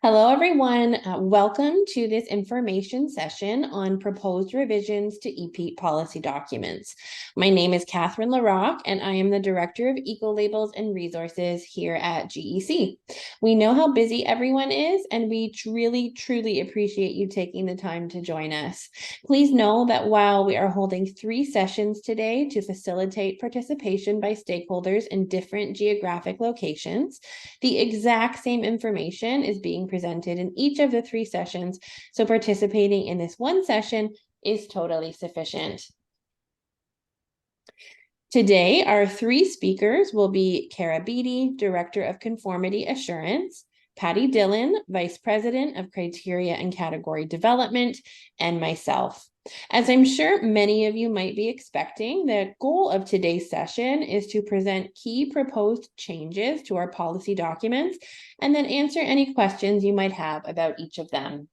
Hello, everyone. Welcome to this information session on proposed revisions to EPEAT policy documents. My name is Catherine LaRocque, and I am the Director of Eco-Labels and Resources here at GEC. We know how busy everyone is, and we truly appreciate you taking the time to join us. Please know that while we are holding 3 sessions today to facilitate participation by stakeholders in different geographic locations, the exact same information is being presented in each of the 3 sessions, so participating in this one session is totally sufficient. Today, our 3 speakers will be Kara Beatty, Director of Conformity Assurance, Patty Dillon, Vice President of Criteria and Category Development, and myself. As I'm sure many of you might be expecting, the goal of today's session is to present key proposed changes to our policy documents and then answer any questions you might have about each of them.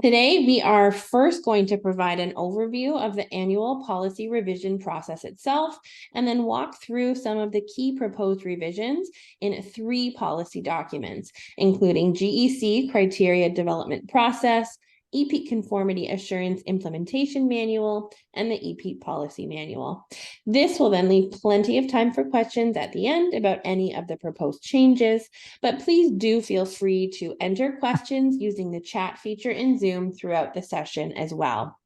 Today, we are first going to provide an overview of the annual policy revision process itself, and then walk through some of the key proposed revisions in 3 policy documents, including GEC Criteria Development Process, EPEAT Conformity Assurance Implementation Manual, and the EPEAT Policy Manual. This will then leave plenty of time for questions at the end about any of the proposed changes, but please do feel free to enter questions using the chat feature in Zoom throughout the session as well.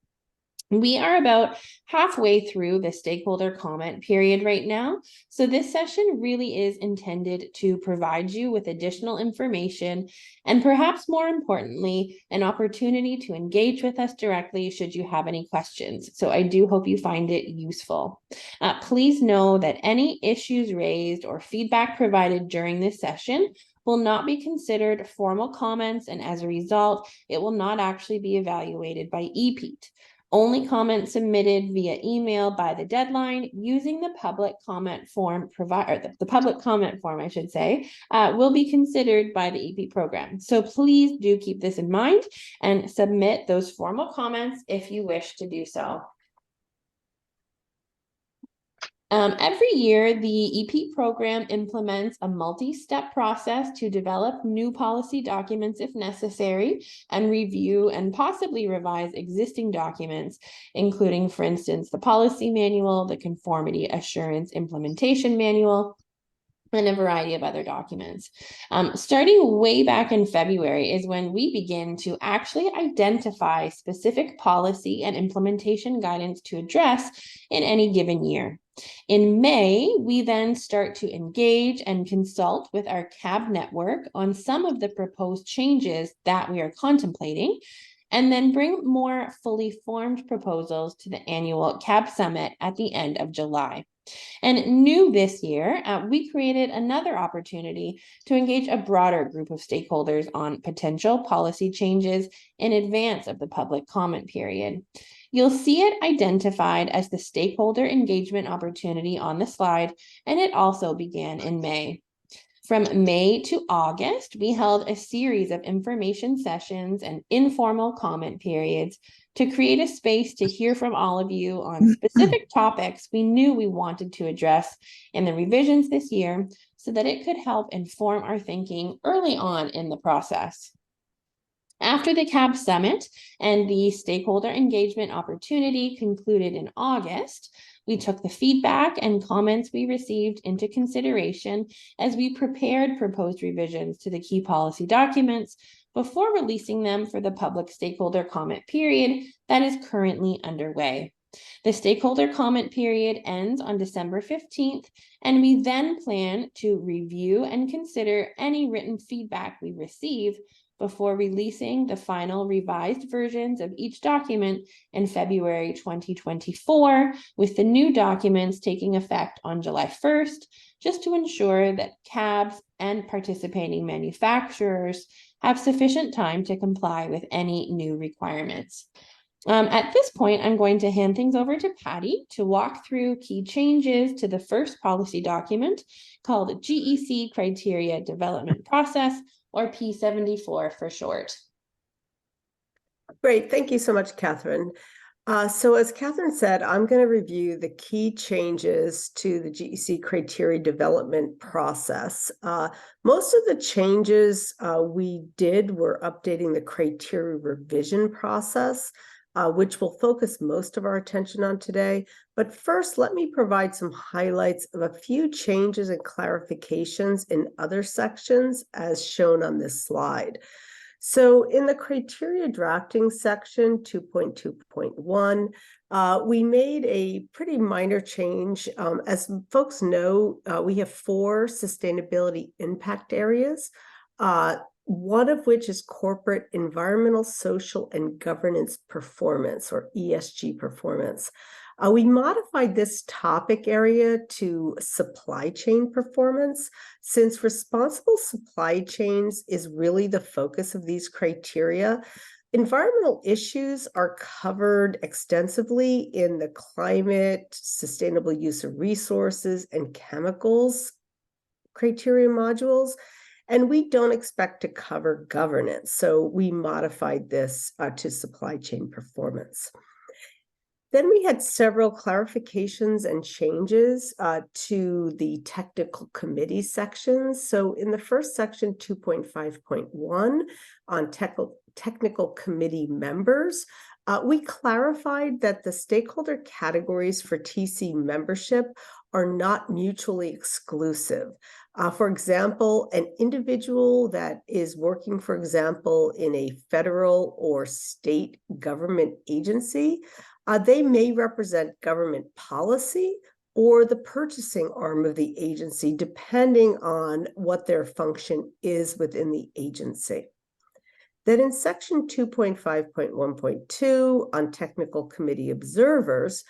We are about halfway through the stakeholder comment period right now, so this session really is intended to provide you with additional information and perhaps more importantly, an opportunity to engage with us directly should you have any questions. So I do hope you find it useful. Please know that any issues raised or feedback provided during this session will not be considered formal comments, and as a result, it will not actually be evaluated by EPEAT. Only comments submitted via email by the deadline using the public comment form the public comment form, I should say, will be considered by the EPEAT program. So please do keep this in mind and submit those formal comments if you wish to do so. Every year, the EPEAT program implements a multi-step process to develop new policy documents if necessary, and review and possibly revise existing documents, including, for instance, the policy manual, the conformity assurance implementation manual, and a variety of other documents. Starting way back in February is when we begin to actually identify specific policy and implementation guidance to address in any given year. In May, we then start to engage and consult with our CAB network on some of the proposed changes that we are contemplating, and then bring more fully formed proposals to the annual CAB Summit at the end of July. And new this year, we created another opportunity to engage a broader group of stakeholders on potential policy changes in advance of the public comment period. You'll see it identified as the stakeholder engagement opportunity on the slide, and it also began in May. From May to August, we held a series of information sessions and informal comment periods to create a space to hear from all of you on specific topics we knew we wanted to address in the revisions this year, so that it could help inform our thinking early on in the process. After the CAB Summit and the stakeholder engagement opportunity concluded in August, we took the feedback and comments we received into consideration as we prepared proposed revisions to the key policy documents before releasing them for the public stakeholder comment period that is currently underway. The stakeholder comment period ends on December 15th, and we then plan to review and consider any written feedback we receive before releasing the final revised versions of each document in February 2024, with the new documents taking effect on July 1st, just to ensure that CABs and participating manufacturers have sufficient time to comply with any new requirements. At this point, I'm going to hand things over to Patty to walk through key changes to the first policy document called GEC Criteria Development Process, or P74 for short. Great, thank you so much, Catherine. So as Catherine said, I'm going to review the key changes to the GEC criteria development process. Most of the changes we did were updating the criteria revision process, which we'll focus most of our attention on today. But first, let me provide some highlights of a few changes and clarifications in other sections as shown on this slide. So in the criteria drafting section 2.2.1, we made a pretty minor change. As folks know, we have 4 sustainability impact areas, one of which is corporate environmental, social, and governance performance, or ESG performance. We modified this topic area to supply chain performance, since responsible supply chains is really the focus of these criteria. Environmental issues are covered extensively in the climate, sustainable use of resources, and chemicals criteria modules, and we don't expect to cover governance. So we modified this to supply chain performance. Then we had several clarifications and changes to the technical committee sections. So in the first section, 2.5.1, on technical committee members, we clarified that the stakeholder categories for TC membership are not mutually exclusive. For example, an individual that is working, for example, in a federal or state government agency, they may represent government policy or the purchasing arm of the agency, depending on what their function is within the agency. Then in section 2.5.1.2 on technical committee observers,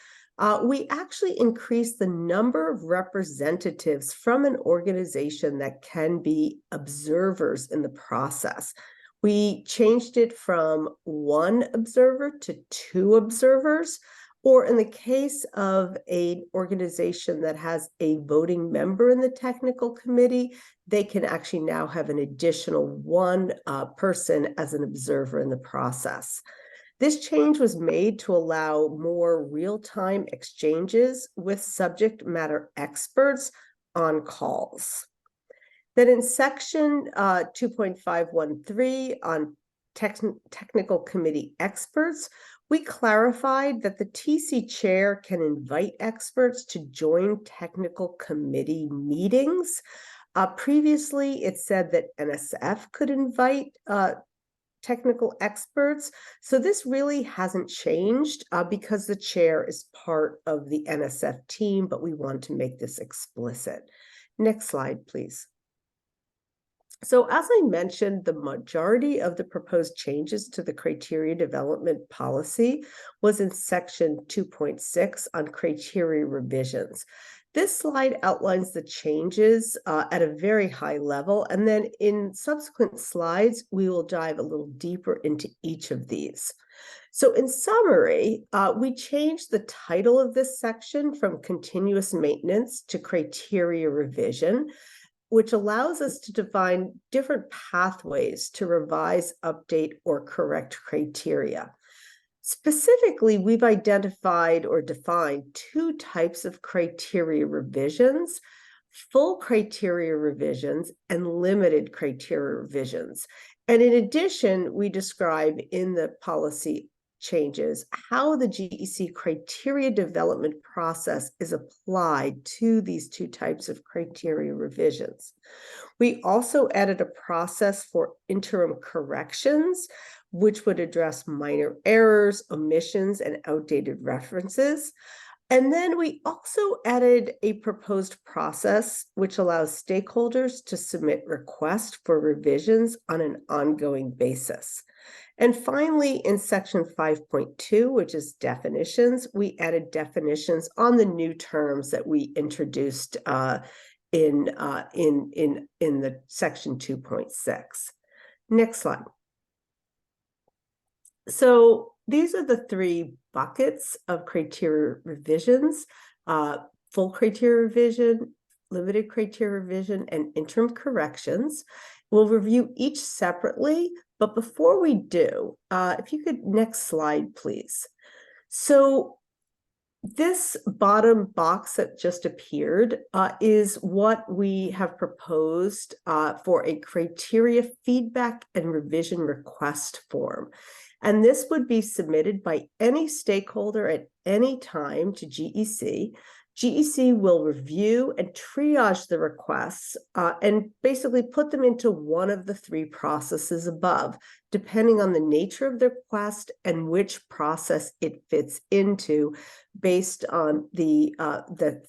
we actually increased the number of representatives from an organization that can be observers in the process. We changed it from 1 observer to 2 observers, or in the case of an organization that has a voting member in the technical committee, they can actually now have an additional 1 person as an observer in the process. This change was made to allow more real-time exchanges with subject matter experts on calls. Then in section 2.513 on technical committee experts, we clarified that the TC chair can invite experts to join technical committee meetings. Previously, it said that NSF could invite technical experts. So this really hasn't changed because the chair is part of the NSF team, but we want to make this explicit. Next slide, please. So as I mentioned, the majority of the proposed changes to the criteria development policy was in section 2.6 on criteria revisions. This slide outlines the changes at a very high level, and then in subsequent slides, we will dive a little deeper into each of these. So in summary, we changed the title of this section from continuous maintenance to criteria revision, which allows us to define different pathways to revise, update, or correct criteria. Specifically, we've identified or defined 2 types of criteria revisions: full criteria revisions and limited criteria revisions. And in addition, we describe in the policy changes how the GEC criteria development process is applied to these 2 types of criteria revisions. We also added a process for interim corrections, which would address minor errors, omissions, and outdated references. And then we also added a proposed process which allows stakeholders to submit requests for revisions on an ongoing basis. And finally, in section 5.2, which is definitions, we added definitions on the new terms that we introduced in the section 2.6. Next slide. So these are the 3 buckets of criteria revisions: full criteria revision, limited criteria revision, and interim corrections. We'll review each separately, but before we do, if you could, next slide, please. So this bottom box that just appeared is what we have proposed for a criteria feedback and revision request form. And this would be submitted by any stakeholder at any time to GEC. GEC will review and triage the requests and basically put them into one of the three processes above, depending on the nature of the request and which process it fits into, based on the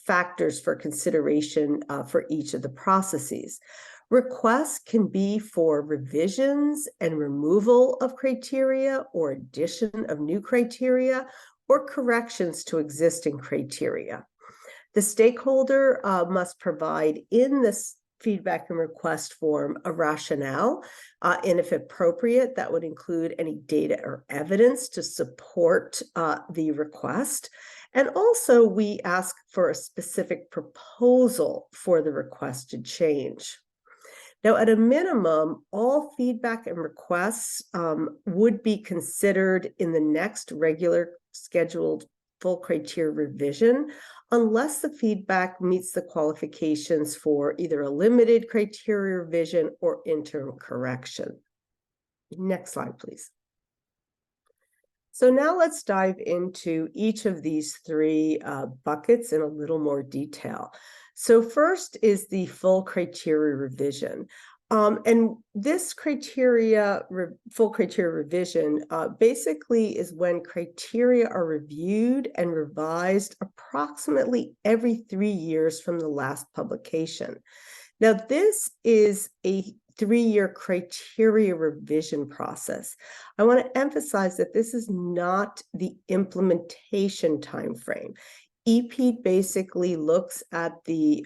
factors for consideration for each of the processes. Requests can be for revisions and removal of criteria, or addition of new criteria, or corrections to existing criteria. The stakeholder must provide in this feedback and request form a rationale, and if appropriate, that would include any data or evidence to support the request. And also, we ask for a specific proposal for the requested change. Now, at a minimum, all feedback and requests would be considered in the next regular scheduled full criteria revision, unless the feedback meets the qualifications for either a limited criteria revision or interim correction. Next slide, please. So now let's dive into each of these three buckets in a little more detail. So first is the full criteria revision. And this full criteria revision basically is when criteria are reviewed and revised approximately every 3 years from the last publication. Now, this is a 3-year criteria revision process. I want to emphasize that this is not the implementation timeframe. EP basically looks at the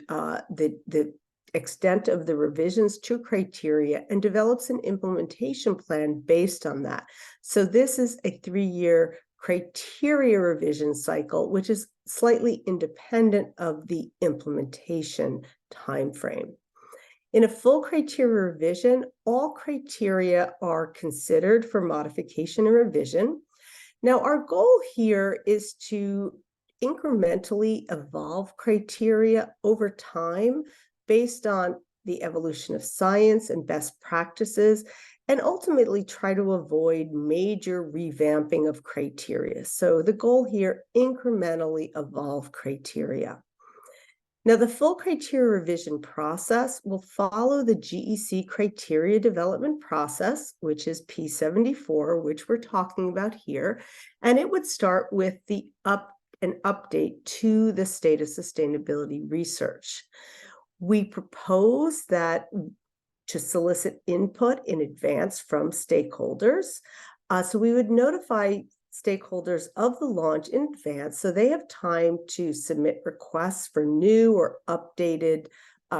extent of the revisions to criteria and develops an implementation plan based on that. So this is a 3-year criteria revision cycle, which is slightly independent of the implementation timeframe. In a full criteria revision, all criteria are considered for modification and revision. Now, our goal here is to incrementally evolve criteria over time based on the evolution of science and best practices, and ultimately try to avoid major revamping of criteria. So the goal here, incrementally evolve criteria. Now, the full criteria revision process will follow the GEC criteria development process, which is P74, which we're talking about here, and it would start with an update to the state of sustainability research. We propose that to solicit input in advance from stakeholders. So we would notify stakeholders of the launch in advance, so they have time to submit requests for new or updated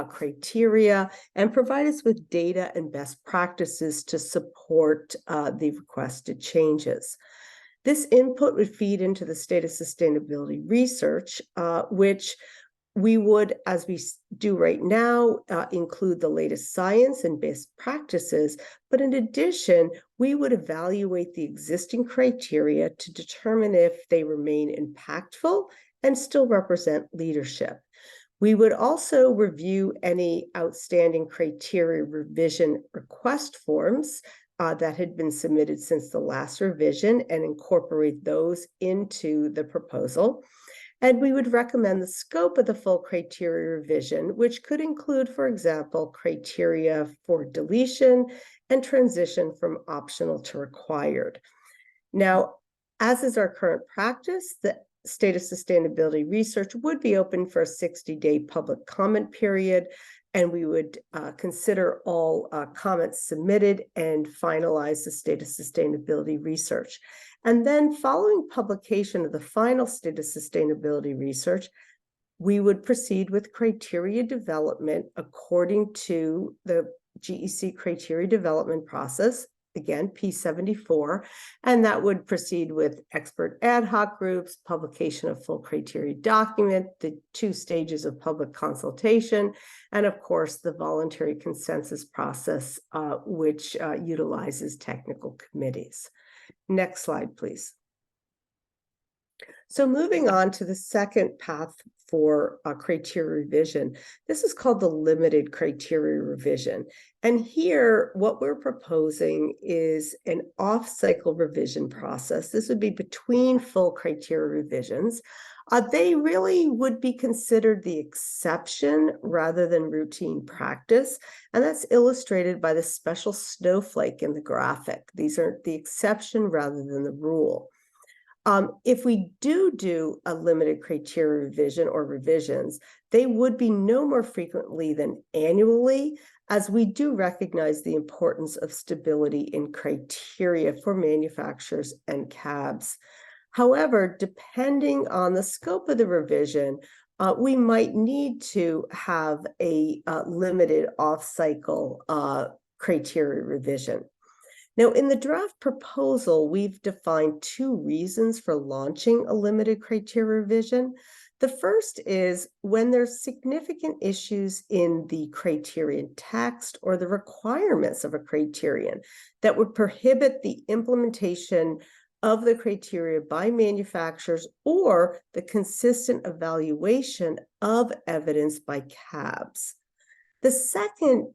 criteria and provide us with data and best practices to support the requested changes. This input would feed into the state of sustainability research, which we would, as we do right now, include the latest science and best practices, but in addition, we would evaluate the existing criteria to determine if they remain impactful and still represent leadership. We would also review any outstanding criteria revision request forms that had been submitted since the last revision and incorporate those into the proposal. And we would recommend the scope of the full criteria revision, which could include, for example, criteria for deletion and transition from optional to required. Now, as is our current practice, the state of sustainability research would be open for a 60-day public comment period, and we would consider all comments submitted and finalize the state of sustainability research. And then following publication of the final state of sustainability research, we would proceed with criteria development according to the GEC criteria development process, again, P74, and that would proceed with expert ad hoc groups, publication of full criteria document, the 2 stages of public consultation, and of course, the voluntary consensus process, which utilizes technical committees. Next slide, please. So moving on to the second path for criteria revision, this is called the limited criteria revision. And here, what we're proposing is an off-cycle revision process. This would be between full criteria revisions. They really would be considered the exception rather than routine practice. And that's illustrated by the special snowflake in the graphic. These are the exception rather than the rule. If we do a limited criteria revision or revisions, they would be no more frequently than annually, as we do recognize the importance of stability in criteria for manufacturers and cabs. However, depending on the scope of the revision, we might need to have a limited off-cycle criteria revision. Now, in the draft proposal, we've defined two reasons for launching a limited criteria revision. The first is when there's significant issues in the criterion text or the requirements of a criterion that would prohibit the implementation of the criteria by manufacturers or the consistent evaluation of evidence by cabs. The second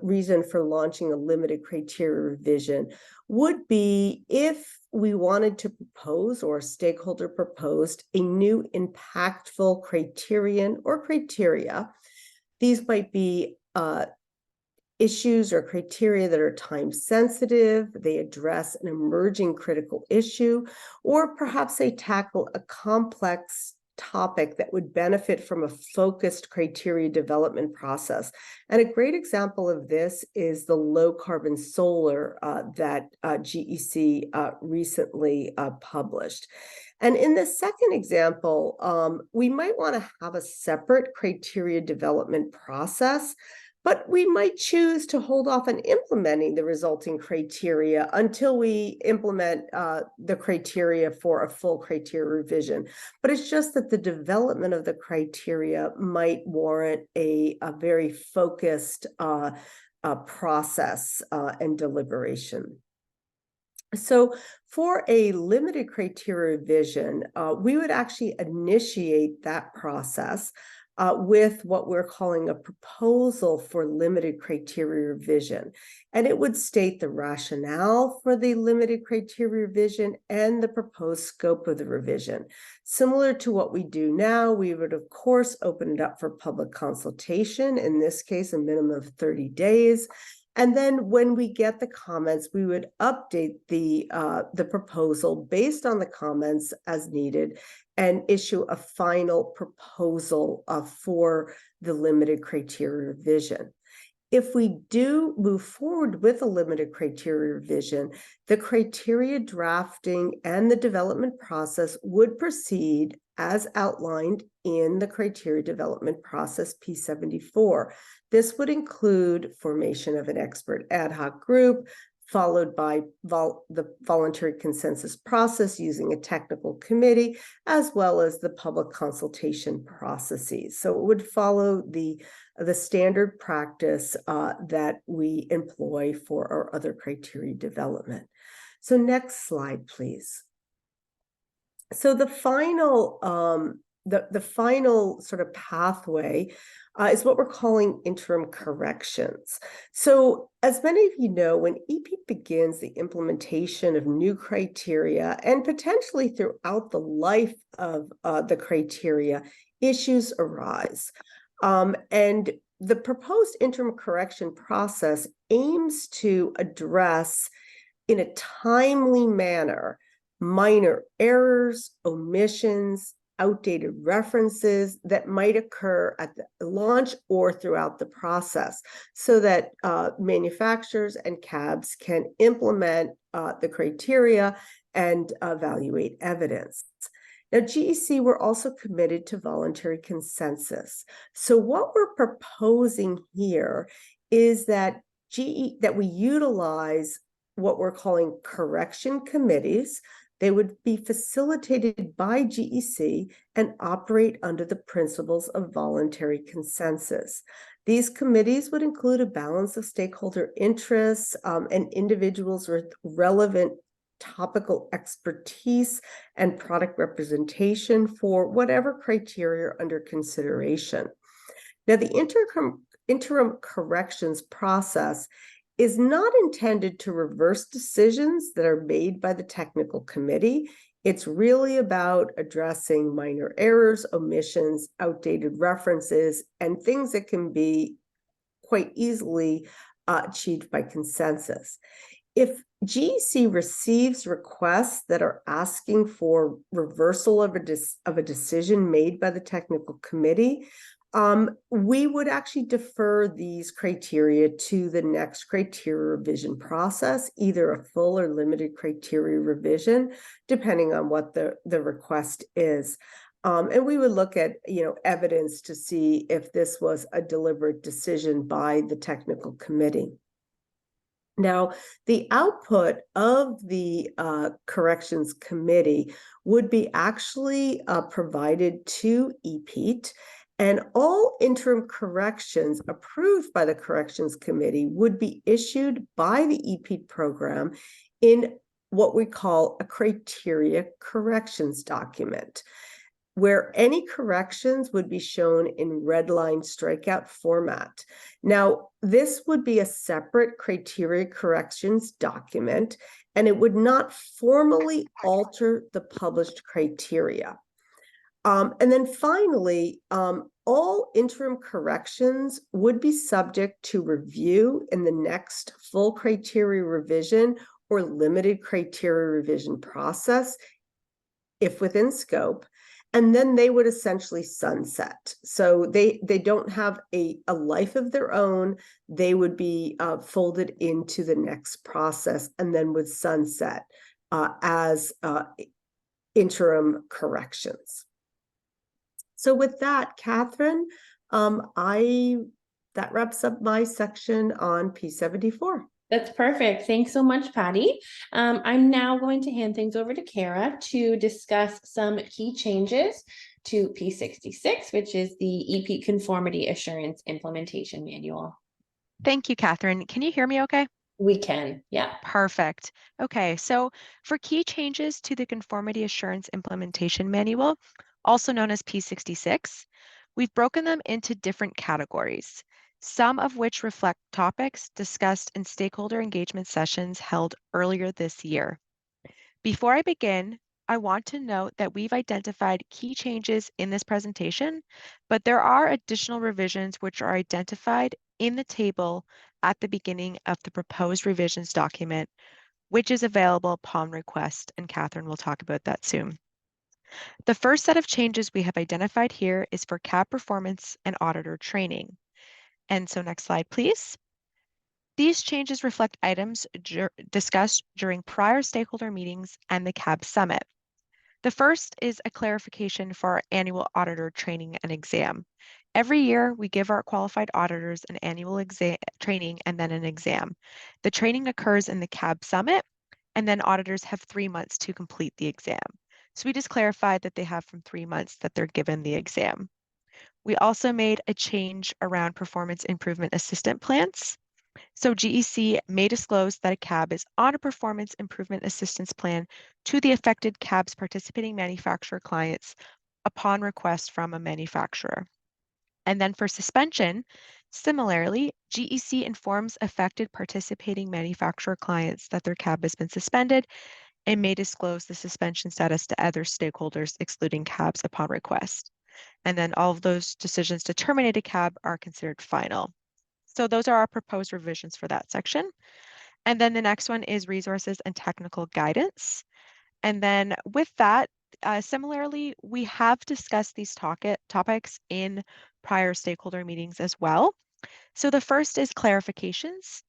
reason for launching a limited criteria revision would be if we wanted to propose, or a stakeholder proposed, a new impactful criterion or criteria. These might be issues or criteria that are time sensitive, they address an emerging critical issue, or perhaps they tackle a complex topic that would benefit from a focused criteria development process. And a great example of this is the low carbon solar that GEC recently published. And in the second example, we might want to have a separate criteria development process, but we might choose to hold off on implementing the resulting criteria until we implement the criteria for a full criteria revision. But it's just that the development of the criteria might warrant a very focused process and deliberation. So for a limited criteria revision, we would actually initiate that process with what we're calling a proposal for limited criteria revision. And it would state the rationale for the limited criteria revision and the proposed scope of the revision. Similar to what we do now, we would, of course, open it up for public consultation, in this case, a minimum of 30 days. And then when we get the comments, we would update the proposal based on the comments as needed and issue a final proposal for the limited criteria revision. If we do move forward with a limited criteria revision, the criteria drafting and the development process would proceed as outlined in the criteria development process P74. This would include formation of an expert ad hoc group, followed by the voluntary consensus process using a technical committee, as well as the public consultation processes. So it would follow the standard practice that we employ for our other criteria development. So next slide, please. So the final sort of pathway is what we're calling interim corrections. So as many of you know, when EP begins the implementation of new criteria and potentially throughout the life of the criteria, issues arise. And the proposed interim correction process aims to address in a timely manner minor errors, omissions, outdated references that might occur at the launch or throughout the process, so that manufacturers and cabs can implement the criteria and evaluate evidence. Now, GEC, we're also committed to voluntary consensus. So what we're proposing here is that we utilize what we're calling correction committees. They would be facilitated by GEC and operate under the principles of voluntary consensus. These committees would include a balance of stakeholder interests and individuals with relevant topical expertise and product representation for whatever criteria are under consideration. Now, the interim corrections process is not intended to reverse decisions that are made by the technical committee. It's really about addressing minor errors, omissions, outdated references, and things that can be quite easily achieved by consensus. If GEC receives requests that are asking for reversal of a decision made by the technical committee, we would actually defer these criteria to the next criteria revision process, either a full or limited criteria revision, depending on what the request is. And we would look at, evidence to see if this was a deliberate decision by the technical committee. Now, the output of the corrections committee would be actually provided to EPEAT, and all interim corrections approved by the corrections committee would be issued by the EPEAT program in what we call a criteria corrections document, where any corrections would be shown in red line strikeout format. Now, this would be a separate criteria corrections document, and it would not formally alter the published criteria. And then finally, all interim corrections would be subject to review in the next full criteria revision or limited criteria revision process, if within scope, and then they would essentially sunset. So they don't have a life of their own. They would be folded into the next process and then would sunset as interim corrections. So with that, Catherine, that wraps up my section on P74. That's perfect. Thanks so much, Patty. I'm now going to hand things over to Kara to discuss some key changes to P66, which is the EP Conformity Assurance Implementation Manual. Thank you, Catherine. Can you hear me okay? We can, yeah. Perfect. Okay, so for key changes to the Conformity Assurance Implementation Manual, also known as P66, we've broken them into different categories, some of which reflect topics discussed in stakeholder engagement sessions held earlier this year. Before I begin, I want to note that we've identified key changes in this presentation, but there are additional revisions which are identified in the table at the beginning of the proposed revisions document, which is available upon request, and Catherine will talk about that soon. The first set of changes we have identified here is for CAB performance and auditor training. And so next slide, please. These changes reflect items discussed during prior stakeholder meetings and the CAB summit. The first is a clarification for our annual auditor training and exam. Every year, we give our qualified auditors an annual training and then an exam. The training occurs in the CAB summit, and then auditors have 3 months to complete the exam. So we just clarified that they have from 3 months that they're given the exam. We also made a change around performance improvement assistant plans. So GEC may disclose that a CAB is on a performance improvement assistance plan to the affected CAB's participating manufacturer clients upon request from a manufacturer. And then for suspension, similarly, GEC informs affected participating manufacturer clients that their CAB has been suspended and may disclose the suspension status to other stakeholders, excluding CABs upon request. And then all of those decisions to terminate a CAB are considered final. So those are our proposed revisions for that section. And then the next one is resources and technical guidance. And then with that, similarly, we have discussed these topics in prior stakeholder meetings as well. So the first is clarifications.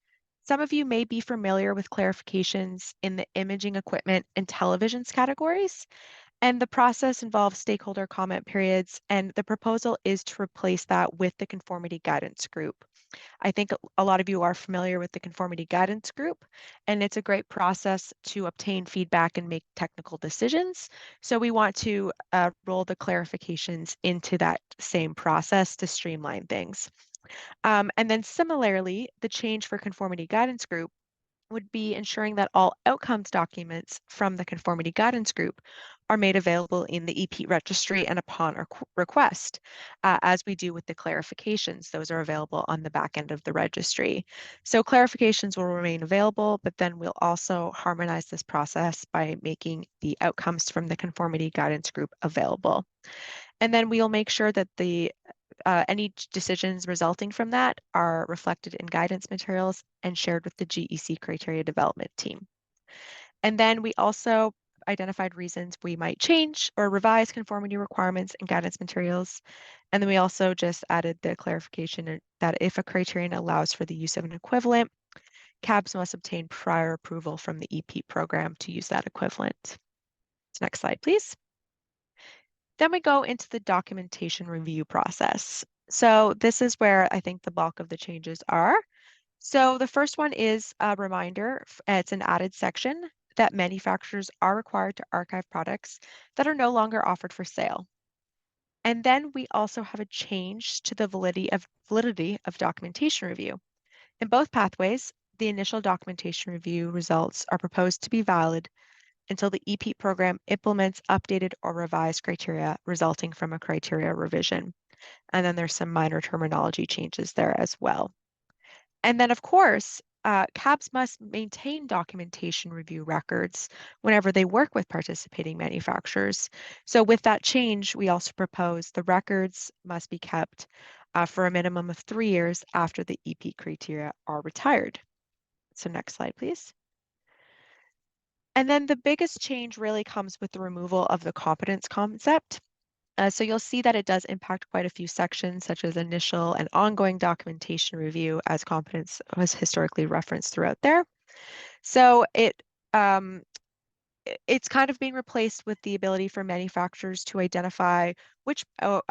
Some of you may be familiar with clarifications in the imaging equipment and televisions categories. And the process involves stakeholder comment periods, and the proposal is to replace that with the conformity guidance group. I think a lot of you are familiar with the conformity guidance group, and it's a great process to obtain feedback and make technical decisions. So we want to roll the clarifications into that same process to streamline things. And then similarly, the change for conformity guidance group would be ensuring that all outcomes documents from the conformity guidance group are made available in the EP registry and upon request, as we do with the clarifications. Those are available on the back end of the registry. So clarifications will remain available, but then we'll also harmonize this process by making the outcomes from the conformity guidance group available. And then we'll make sure that any decisions resulting from that are reflected in guidance materials and shared with the GEC criteria development team. And then we also identified reasons we might change or revise conformity requirements and guidance materials. And then we also just added the clarification that if a criterion allows for the use of an equivalent, CABs must obtain prior approval from the EP program to use that equivalent. So next slide, please. Then we go into the documentation review process. So this is where I think the bulk of the changes are. So the first one is a reminder, it's an added section that manufacturers are required to archive products that are no longer offered for sale. And then we also have a change to the validity of documentation review. In both pathways, the initial documentation review results are proposed to be valid until the EP program implements updated or revised criteria resulting from a criteria revision. And then there's some minor terminology changes there as well. And then, of course, CABs must maintain documentation review records whenever they work with participating manufacturers. So with that change, we also propose the records must be kept for a minimum of 3 years after the EP criteria are retired. So next slide, please. And then the biggest change really comes with the removal of the competence concept. So you'll see that it does impact quite a few sections, such as initial and ongoing documentation review, as competence was historically referenced throughout there. So it's kind of being replaced with the ability for manufacturers to identify which whether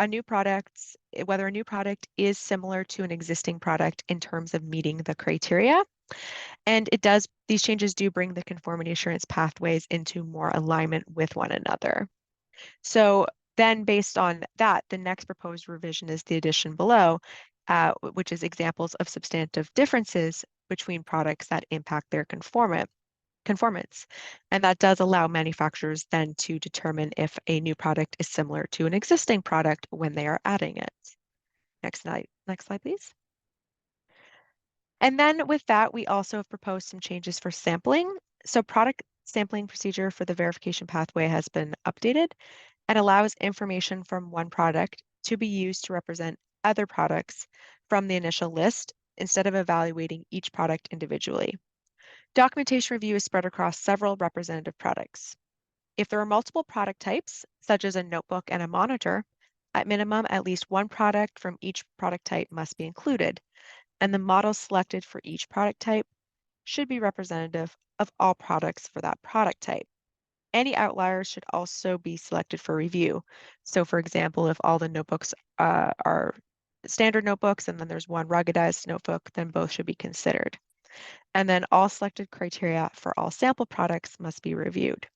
a new product is similar to an existing product in terms of meeting the criteria. And these changes do bring the conformity assurance pathways into more alignment with one another. So then based on that, the next proposed revision is the addition below, which is examples of substantive differences between products that impact their conformance. And that does allow manufacturers then to determine if a new product is similar to an existing product when they are adding it. Next slide, please. And then with that, we also have proposed some changes for sampling. So product sampling procedure for the verification pathway has been updated and allows information from one product to be used to represent other products from the initial list instead of evaluating each product individually. Documentation review is spread across several representative products. If there are multiple product types, such as a notebook and a monitor, at minimum, at least one product from each product type must be included, and the model selected for each product type should be representative of all products for that product type. Any outliers should also be selected for review. So for example, if all the notebooks are standard notebooks and then there's one ruggedized notebook, then both should be considered. And then all selected criteria for all sample products must be reviewed.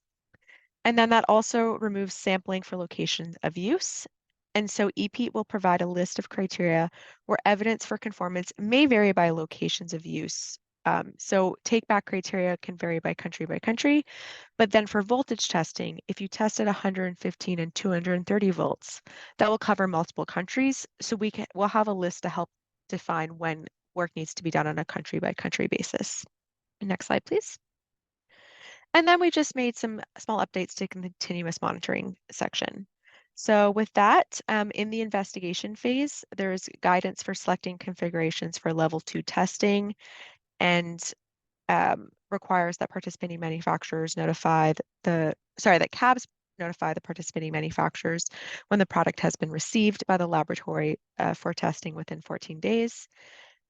And then that also removes sampling for locations of use. And so EP will provide a list of criteria where evidence for conformance may vary by locations of use. So take-back criteria can vary by country, but then for voltage testing, if you test at 115 and 230 volts, that will cover multiple countries. So we'll have a list to help define when work needs to be done on a country-by-country basis. Next slide, please. And then we just made some small updates to continuous monitoring section. So with that, in the investigation phase, there's guidance for selecting configurations for level 2 testing and requires that participating manufacturers that CABs notify the participating manufacturers when the product has been received by the laboratory for testing within 14 days.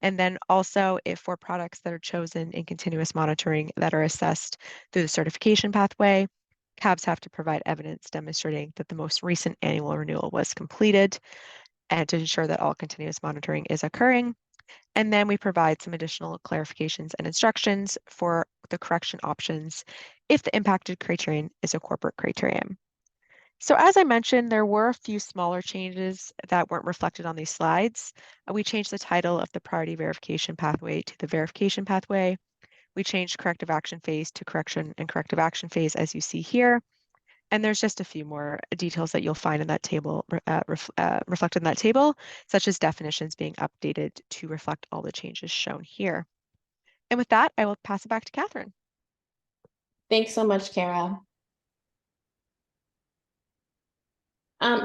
And then also if for products that are chosen in continuous monitoring that are assessed through the certification pathway, CABs have to provide evidence demonstrating that the most recent annual renewal was completed and to ensure that all continuous monitoring is occurring. And then we provide some additional clarifications and instructions for the correction options if the impacted criterion is a corporate criterion. So as I mentioned, there were a few smaller changes that weren't reflected on these slides. We changed the title of the priority verification pathway to the verification pathway. We changed corrective action phase to correction and corrective action phase, as you see here. And there's just a few more details that you'll find in that table, reflected in that table, such as definitions being updated to reflect all the changes shown here. And with that, I will pass it back to Catherine. Thanks so much, Kara.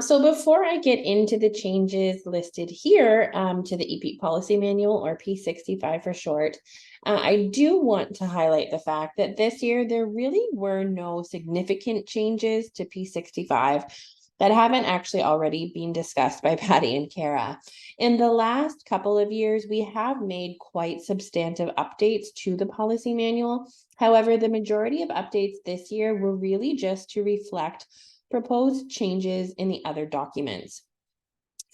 So before I get into the changes listed here to the EPEAT policy manual, or P65 for short, I do want to highlight the fact that this year there really were no significant changes to P65 that haven't actually already been discussed by Patty and Kara. In the last couple of years, we have made quite substantive updates to the policy manual. However, the majority of updates this year were really just to reflect proposed changes in the other documents.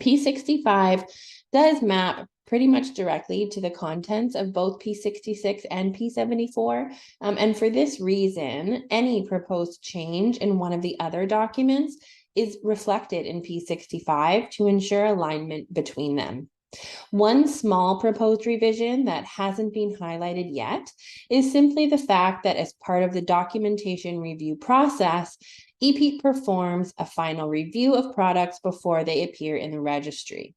P65 does map pretty much directly to the contents of both P66 and P74. And for this reason, any proposed change in one of the other documents is reflected in P65 to ensure alignment between them. One small proposed revision that hasn't been highlighted yet is simply the fact that as part of the documentation review process, EPEAT performs a final review of products before they appear in the registry.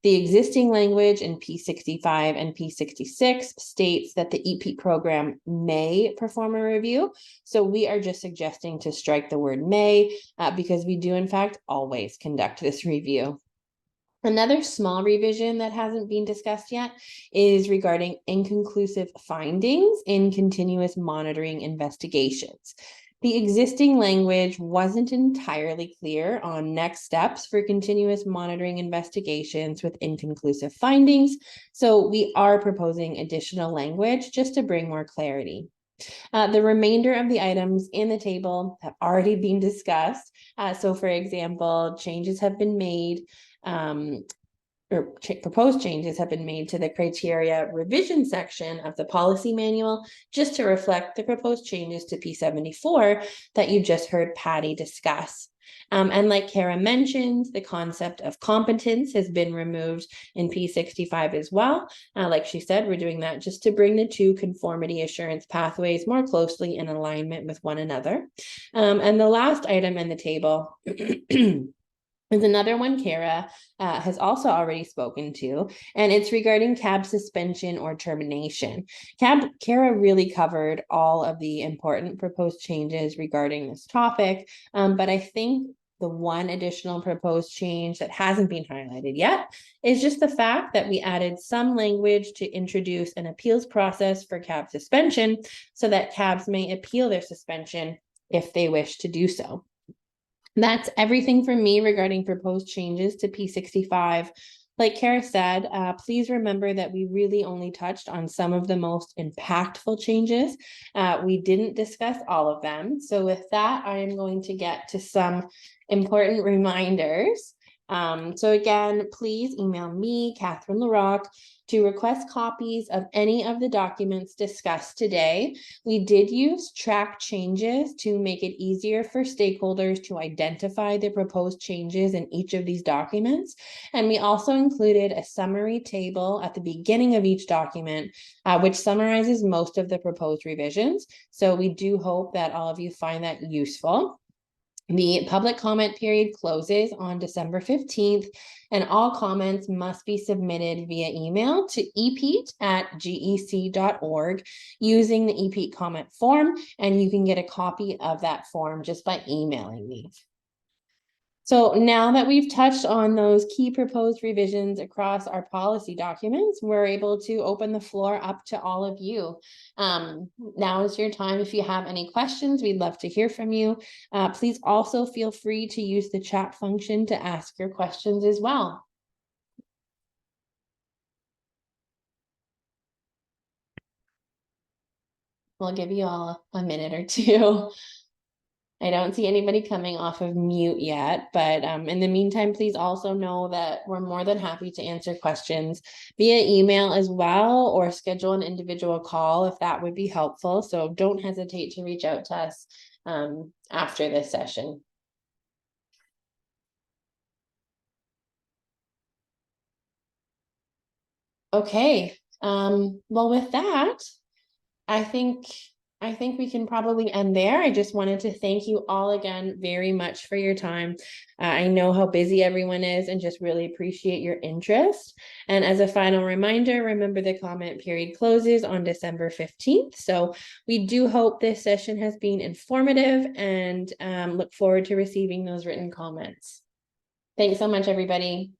The existing language in P65 and P66 states that the EPEAT program may perform a review. So we are just suggesting to strike the word may because we do in fact always conduct this review. Another small revision that hasn't been discussed yet is regarding inconclusive findings in continuous monitoring investigations. The existing language wasn't entirely clear on next steps for continuous monitoring investigations with inconclusive findings, so we are proposing additional language just to bring more clarity. The remainder of the items in the table have already been discussed. So for example, changes have been made proposed changes have been made to the criteria revision section of the policy manual just to reflect the proposed changes to P74 that you just heard Patty discuss. And like Kara mentioned, the concept of competence has been removed in P65 as well. Like she said, we're doing that just to bring the two conformity assurance pathways more closely in alignment with one another. And the last item in the table is another one Kara has also already spoken to, and it's regarding cab suspension or termination. Kara really covered all of the important proposed changes regarding this topic, but I think the one additional proposed change that hasn't been highlighted yet is just the fact that we added some language to introduce an appeals process for cab suspension so that cabs may appeal their suspension if they wish to do so. That's everything from me regarding proposed changes to P65. Like Kara said, please remember that we really only touched on some of the most impactful changes. We didn't discuss all of them. So with that, I am going to get to some important reminders. So again, please email me, Catherine LaRocque, to request copies of any of the documents discussed today. We did use track changes to make it easier for stakeholders to identify the proposed changes in each of these documents. And we also included a summary table at the beginning of each document, which summarizes most of the proposed revisions. So we do hope that all of you find that useful. The public comment period closes on December 15th, and all comments must be submitted via email to epeat@gec.org using the epeat comment form, and you can get a copy of that form just by emailing me. So now that we've touched on those key proposed revisions across our policy documents, we're able to open the floor up to all of you. Now is your time. If you have any questions, we'd love to hear from you. Please also feel free to use the chat function to ask your questions as well. We'll give you all a minute or two. I don't see anybody coming off of mute yet, but in the meantime, please also know that we're more than happy to answer questions via email as well, or schedule an individual call if that would be helpful. So don't hesitate to reach out to us after this session. Okay, well, with that, I think we can probably end there. I just wanted to thank you all again very much for your time. I know how busy everyone is and just really appreciate your interest. And as a final reminder, remember the comment period closes on December 15th. So we do hope this session has been informative and look forward to receiving those written comments. Thanks so much, everybody.